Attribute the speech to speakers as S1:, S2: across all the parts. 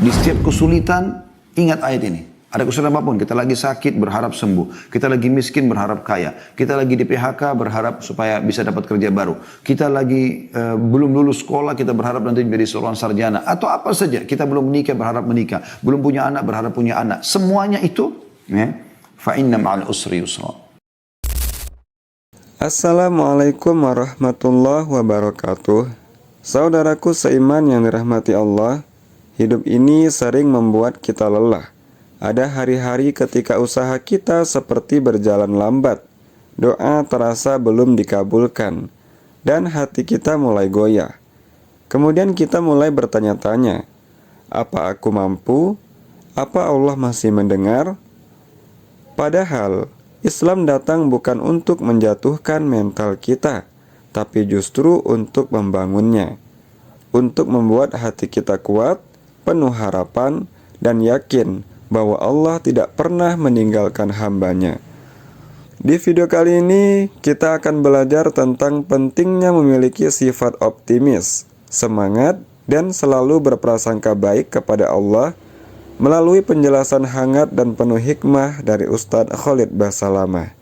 S1: Di setiap kesulitan, ingat ayat ini. Ada kesulitan apapun, kita lagi sakit berharap sembuh. Kita lagi miskin berharap kaya. Kita lagi di PHK berharap supaya bisa dapat kerja baru. Kita lagi belum lulus sekolah, kita berharap nanti menjadi seorang sarjana. Atau apa saja, kita belum menikah berharap menikah. Belum punya anak berharap punya anak. Semuanya itu, ya, fa inna ma'al usri yusra.
S2: Assalamualaikum warahmatullahi wabarakatuh. Saudaraku seiman yang dirahmati Allah, hidup ini sering membuat kita lelah. Ada hari-hari ketika usaha kita seperti berjalan lambat, doa terasa belum dikabulkan, dan hati kita mulai goyah. Kemudian kita mulai bertanya-tanya, apa aku mampu? Apa Allah masih mendengar? Padahal Islam datang bukan untuk menjatuhkan mental kita, tapi justru untuk membangunnya, untuk membuat hati kita kuat, penuh harapan, dan yakin bahwa Allah tidak pernah meninggalkan hambanya. Di video kali ini, kita akan belajar tentang pentingnya memiliki sifat optimis, semangat, dan selalu berprasangka baik kepada Allah melalui penjelasan hangat dan penuh hikmah dari Ustadz Khalid Basalamah.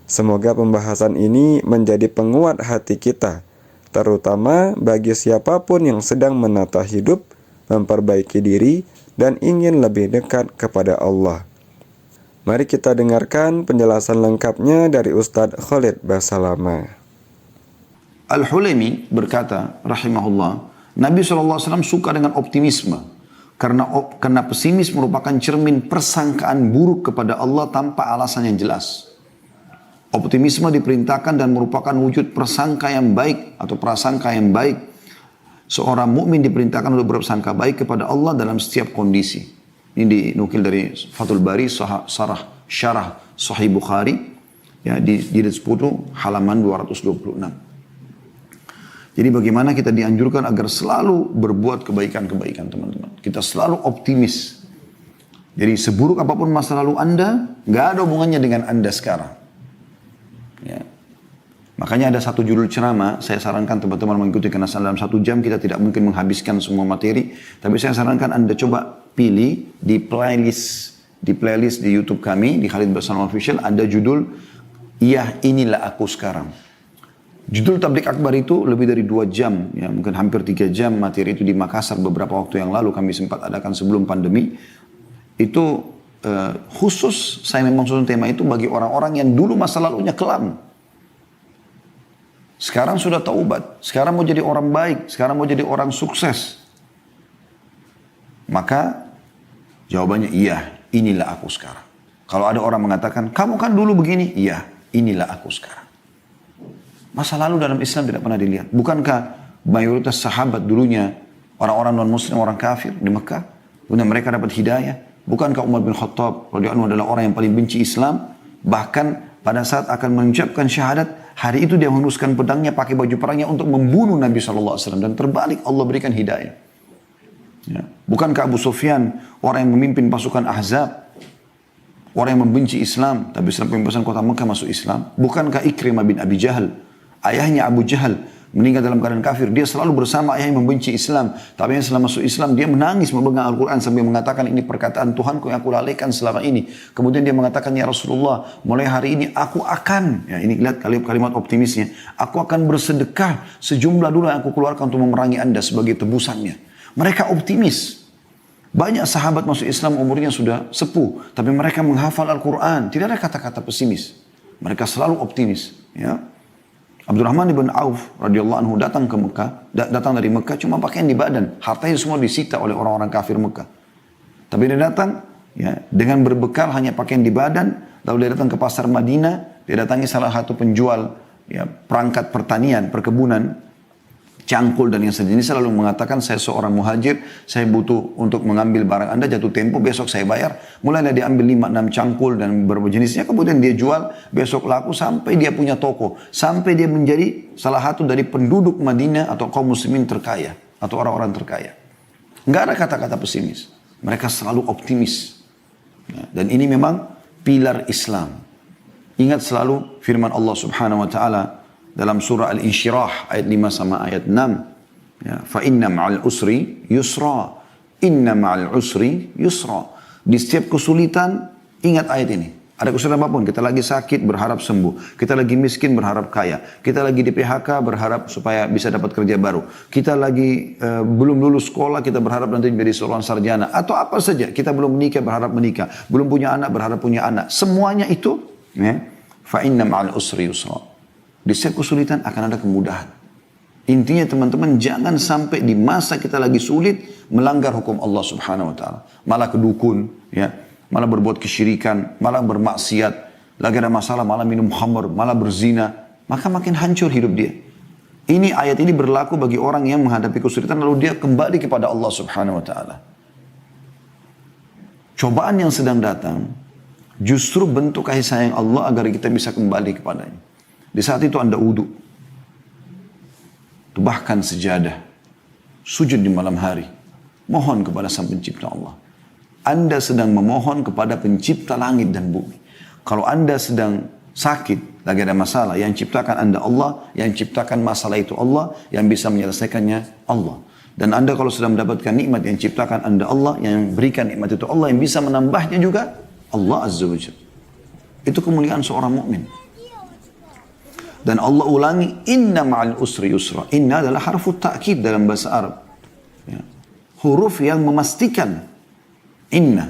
S2: Semoga pembahasan ini menjadi penguat hati kita, terutama bagi siapapun yang sedang menata hidup, memperbaiki diri, dan ingin lebih dekat kepada Allah. Mari kita dengarkan penjelasan lengkapnya dari Ustadz Khalid Basalamah.
S1: Al-Hulaimi berkata, rahimahullah, Nabi SAW suka dengan optimisme. Karena pesimis merupakan cermin persangkaan buruk kepada Allah tanpa alasan yang jelas. Optimisme diperintahkan dan merupakan wujud prasangka yang baik atau prasangka yang baik. Seorang mukmin diperintahkan untuk berprasangka baik kepada Allah dalam setiap kondisi. Ini dinukil dari Fathul Bari, Syarah Sahih Bukhari, ya, di jilid 10 halaman 226. Jadi bagaimana kita dianjurkan agar selalu berbuat kebaikan-kebaikan, teman-teman. Kita selalu optimis. Jadi seburuk apapun masa lalu Anda, nggak ada hubungannya dengan Anda sekarang. Ya. Makanya ada satu judul ceramah, saya sarankan teman-teman mengikuti, karena dalam 1 jam kita tidak mungkin menghabiskan semua materi. Tapi saya sarankan Anda coba pilih di playlist di YouTube kami, di Khalid Basalamah Official, ada judul, Iya Inilah Aku Sekarang. Judul tablik akbar itu lebih dari 2 jam, ya mungkin hampir 3 jam materi itu di Makassar beberapa waktu yang lalu kami sempat adakan sebelum pandemi. Itu khusus, saya memang susun tema itu bagi orang-orang yang dulu masa lalunya kelam. Sekarang sudah taubat, sekarang mau jadi orang baik, sekarang mau jadi orang sukses. Maka jawabannya iya, inilah aku sekarang. Kalau ada orang mengatakan, kamu kan dulu begini, iya, inilah aku sekarang. Masa lalu dalam Islam tidak pernah dilihat. Bukankah mayoritas sahabat dulunya orang-orang non-muslim, orang kafir di Mekah? Kemudian mereka dapat hidayah. Bukankah Umar bin Khattab radhiyallahu anhu adalah orang yang paling benci Islam? Bahkan pada saat akan mengucapkan syahadat, hari itu dia menghunuskan pedangnya, pakai baju perangnya untuk membunuh Nabi SAW. Dan terbalik Allah berikan hidayah. Ya. Bukankah Abu Sufyan orang yang memimpin pasukan Ahzab? Orang yang membenci Islam, tapi setelah pembebasan kota Mekah masuk Islam. Bukankah Ikrimah bin Abi Jahal, ayahnya Abu Jahal, meninggal dalam keadaan kafir. Dia selalu bersama ayah yang membenci Islam. Tapi setelah masuk Islam, dia menangis memegang Al-Quran sambil mengatakan, ini perkataan Tuhanku yang aku lalaikan selama ini. Kemudian dia mengatakan, ya Rasulullah, mulai hari ini aku akan, ya ini lihat kalimat optimisnya, aku akan bersedekah sejumlah dulu yang aku keluarkan untuk memerangi anda sebagai tebusannya. Mereka optimis. Banyak sahabat masuk Islam umurnya sudah sepuh, tapi mereka menghafal Al-Quran. Tidak ada kata-kata pesimis. Mereka selalu optimis. Ya. Abdurrahman ibn Auf radhiyallahu anhu datang ke Mekah, datang dari Mekah cuma pakaian di badan, hartanya semua disita oleh orang-orang kafir Mekah. Tapi dia datang, ya, dengan berbekal hanya pakaian di badan, lalu dia datang ke pasar Madinah, dia datangi salah satu penjual, ya, perangkat pertanian, perkebunan, cangkul dan yang sejenis, selalu mengatakan, saya seorang muhajir, saya butuh untuk mengambil barang anda, jatuh tempo, besok saya bayar. Mulailah dia ambil 5-6 cangkul dan beberapa jenisnya, kemudian dia jual, besok laku sampai dia punya toko. Sampai dia menjadi salah satu dari penduduk Madinah atau kaum muslimin terkaya, atau orang-orang terkaya. Nggak ada kata-kata pesimis. Mereka selalu optimis. Dan ini memang pilar Islam. Ingat selalu firman Allah Subhanahu wa taala dalam surah Al-Insyirah ayat 5 sama ayat 6. Ya, fa inna ma'al usri yusra. Inna ma'al usri yusra. Di setiap kesulitan, ingat ayat ini. Ada kesulitan apapun, kita lagi sakit berharap sembuh. Kita lagi miskin berharap kaya. Kita lagi di PHK berharap supaya bisa dapat kerja baru. Kita lagi belum lulus sekolah, kita berharap nanti menjadi seorang sarjana. Atau apa saja, kita belum menikah berharap menikah. Belum punya anak berharap punya anak. Semuanya itu, ya, fa inna ma'al usri yusra. Di setiap kesulitan akan ada kemudahan. Intinya teman-teman, jangan sampai di masa kita lagi sulit melanggar hukum Allah subhanahu wa ta'ala. Malah kedukun, ya, malah berbuat kesyirikan, malah bermaksiat, lagi ada masalah, malah minum khamr, malah berzina, maka makin hancur hidup dia. Ini ayat ini berlaku bagi orang yang menghadapi kesulitan lalu dia kembali kepada Allah subhanahu wa ta'ala. Cobaan yang sedang datang justru bentuk kasih sayang Allah agar kita bisa kembali kepadanya. Di saat itu Anda wudu, bahkan sejadah, sujud di malam hari, mohon kepada Sang Pencipta Allah. Anda sedang memohon kepada Pencipta langit dan bumi. Kalau Anda sedang sakit, lagi ada masalah, yang ciptakan Anda Allah, yang ciptakan masalah itu Allah, yang bisa menyelesaikannya Allah. Dan Anda kalau sudah mendapatkan nikmat, yang ciptakan Anda Allah, yang berikan nikmat itu Allah, yang bisa menambahnya juga Allah Azza wa Jalla. Itu kemuliaan seorang mukmin. Dan Allah ulangi, inna ma'al usri yusra. Inna adalah harfu ta'kid dalam bahasa Arab. Ya. Huruf yang memastikan. Inna.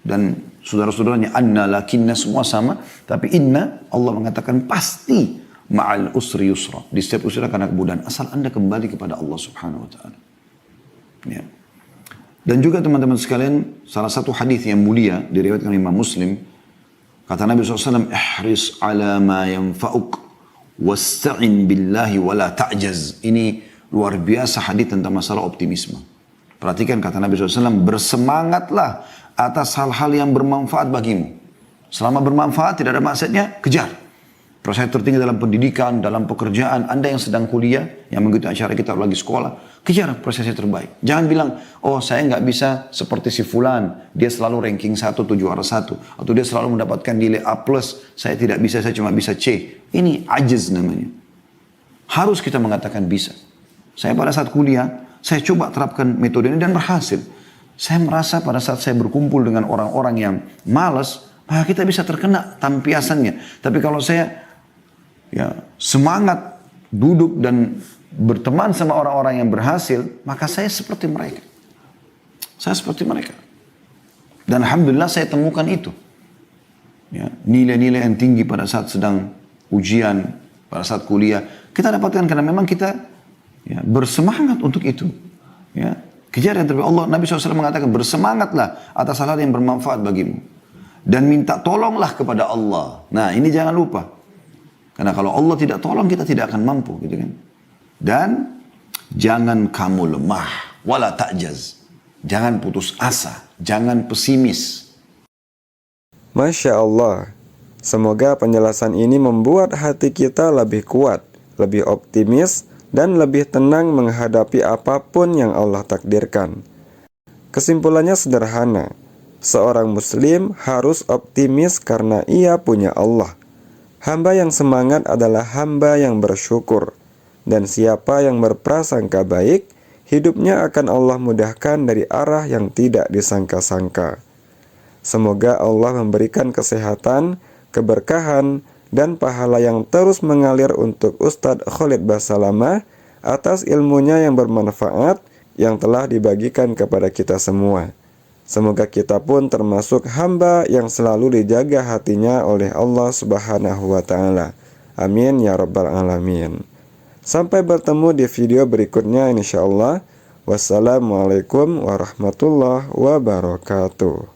S1: Dan saudara-saudaranya, anna, lakinna, semua sama. Tapi inna, Allah mengatakan pasti ma'al usri yusra. Di setiap usaha karena kemudahan. Asal Anda kembali kepada Allah subhanahu wa ta'ala. Ya. Dan juga teman-teman sekalian, salah satu hadis yang mulia diriwayatkan oleh Imam Muslim, kata Nabi SAW, ihris ala ma yanfa'uk wasta'in billahi wala ta'jaz. Ini luar biasa hadis tentang masalah optimisme. Perhatikan kata Nabi SAW, bersemangatlah atas hal-hal yang bermanfaat bagimu. Selama bermanfaat, tidak ada maksudnya, kejar. Proses tertinggi dalam pendidikan, dalam pekerjaan, Anda yang sedang kuliah, yang mengikuti acara kita lagi sekolah, kejar prosesnya terbaik. Jangan bilang, oh saya nggak bisa seperti si fulan, dia selalu ranking 1, 7 arah 1, atau dia selalu mendapatkan nilai A+, saya tidak bisa, saya cuma bisa C. Ini ajiz namanya. Harus kita mengatakan bisa. Saya pada saat kuliah, saya coba terapkan metode ini dan berhasil. Saya merasa pada saat saya berkumpul dengan orang-orang yang malas, maka kita bisa terkena tampiasannya. Tapi kalau saya semangat duduk dan berteman sama orang-orang yang berhasil, maka saya seperti mereka. Saya seperti mereka. Dan alhamdulillah saya temukan itu. Ya, nilai-nilai yang tinggi pada saat sedang ujian, pada saat kuliah, kita dapatkan karena memang kita bersemangat untuk itu. Ya, kejar yang terbaik. Allah, Nabi SAW mengatakan, bersemangatlah atas hal-hal yang bermanfaat bagimu. Dan minta tolonglah kepada Allah. Nah, ini jangan lupa. Karena kalau Allah tidak tolong, kita tidak akan mampu, gitu kan. Dan jangan kamu lemah, wala ta'jaz. Jangan putus asa, jangan pesimis.
S2: Masya Allah. Semoga penjelasan ini membuat hati kita lebih kuat, lebih optimis, dan lebih tenang menghadapi apapun yang Allah takdirkan. Kesimpulannya sederhana. Seorang muslim harus optimis karena ia punya Allah. Hamba yang semangat adalah hamba yang bersyukur. Dan siapa yang berprasangka baik, hidupnya akan Allah mudahkan dari arah yang tidak disangka-sangka. Semoga Allah memberikan kesehatan, keberkahan, dan pahala yang terus mengalir untuk Ustadz Khalid Basalamah atas ilmunya yang bermanfaat yang telah dibagikan kepada kita semua. Semoga kita pun termasuk hamba yang selalu dijaga hatinya oleh Allah Subhanahu wa Ta'ala. Amin ya Rabbal Alamin. Sampai bertemu di video berikutnya insyaallah. Wassalamualaikum warahmatullahi wabarakatuh.